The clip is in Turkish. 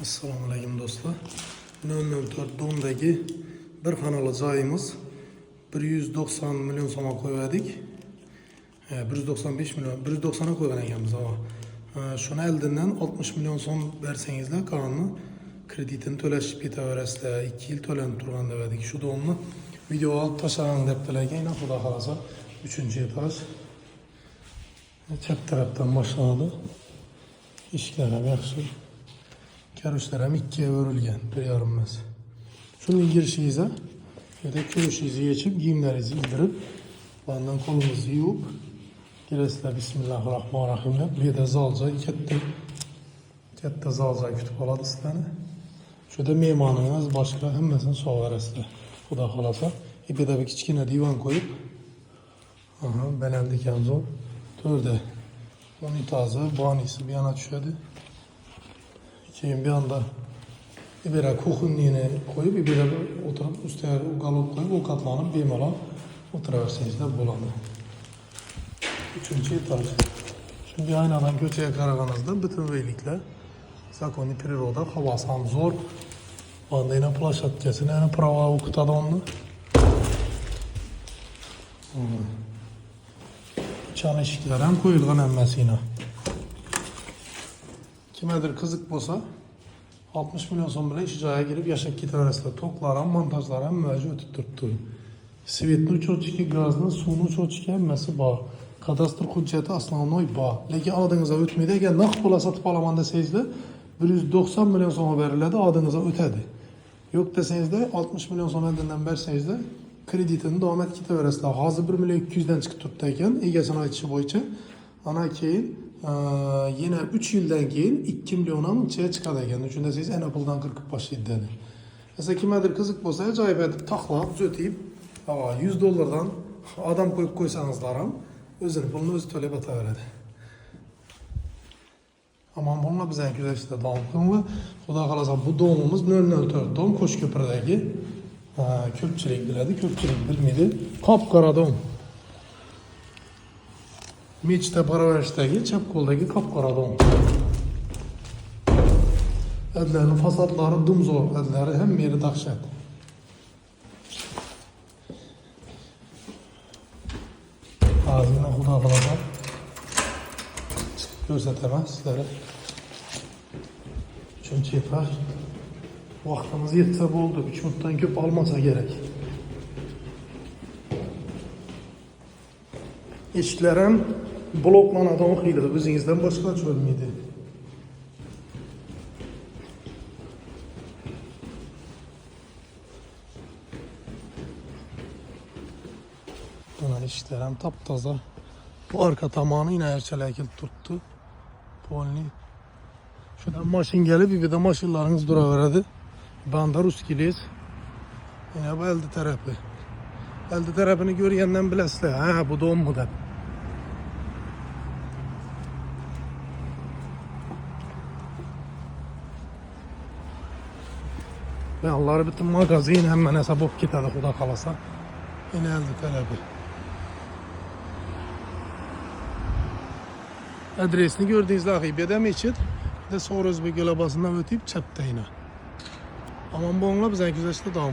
Assalamu alaikum dostlar. 004 Dom'daki bir kanalı cayımız 190 milyon soma koyverdik. 195 milyon, 190'a koygan ekanmiz ama. Şunu eldinden 60 milyon som bersengizler kanunu kreditini töleşip ketaverasizlar. 2 yıl tölenip turgan dedik. Şu Dom'ni video alıp taşagan dep tilegan, Xudo kalasa 3. etaj. Çap taraftan başladı. İşler yaxshi. Karışlar hem ikiye örülgen, bir yarılmaz. Şunun girişinize, ya da köşenizi geçip, giyimlerinizi indirip, bandan kolunuzu yuvup, giresler Bismillahirrahmanirrahim. Bir de zalca, kette zalca kütüp aladı sizlerine. Şurada meymanınız başka, hemmesini soğuverasizler. Xudo kalasa. Bir de bir kichkina divan koyup, belendiken zor. Törde unitazı, banisi bir yana düşedi. Keyin bir anda ibera kuhunliğine koyup ibera oturup üstüne galop koyup o katlanıp bemalol o'tiraversangizlar bo'ladi. 3. etaj. Şimdi aynadan köçeye qaraganingizda bütün beylikler zakoni priroda havası ham zo'r. Banda yana plashatkasini yana prava o'qitadi uni. Çan eshiklar ham qo'yilgan hammasini. Kimedir kızık bolsa 60 milyon son bile iş joyiga girip yaşab ketaverasizlar. Toklar ham, montajlar ham mavjud o'tib turibdi. Svetni uchotchiki, gazni, suvni uchotchiki hammasi bor. Kadastr hujjati основной bor. Lekin oldingizga o'tmaydi. Agar naqd pul sotib olaman desangizlar 190 milyon so'm beriladi, oldingizga o'tadi. Yo'q desangizlar 60 milyon so'm eldan bersangizlar kreditini davom etib ketaverasizlar. Hozir 1 milyon 200 dan chiqib turibdi ekan, egasini aytishi bo'yicha. Ana keyin yine 3 yıldan keyin 2 milyondan uçaya çıkar ekan. Üçünde siz en puldan 40 başlaydı dedi. Mesela kimedir kızık bolsa acayip edip taklap düzeltip 100 dolardan adam koyup koysanızlar ham özünü pulunu özü төлep ataveradi. Aman bununla bize en güzel işte devam kılındı. Xudo kalasa bu doğumumuz 004 doğum Koşköprü'deki köpçülük biledi, köpçülük bilmedi. Kapkara doğum. Meçte Paraveriş'teki Çapkol'daki kapkara doğum. Edlerinin fasadları dımzor, edleri hem yeri dahşet. Ağzına Xudo kalasa çıkıp görsetemez sizlere. 3. etaj. Vaktimiz yetse oldu. 3 minuttan köp almasa gerek. Eşikler hem bloklanadi o'qiydi, o'zingizdan boshqa cho'lmaydi. Buna eshiklar ham taptoza. Bu arka tomoni yine erchalakil turibdi. Polni. Şuradan maşin gelip bir de maşinlarınız duraveradi. Banda ruskilis. Yine bu elde tarafı. Elde tarafını görgenden bilesizler. Ha bu doğum mu da. Ve Allah'ı bütün magazin hemen hesap olup gitadi Xudo kalasa. Yine elde tarafı. Adresini gördüğünüzde akibede meçhid de Sorozbek Gölabası'ndan ötüp çapta yine. Aman bu onunla bize güzel işte devam.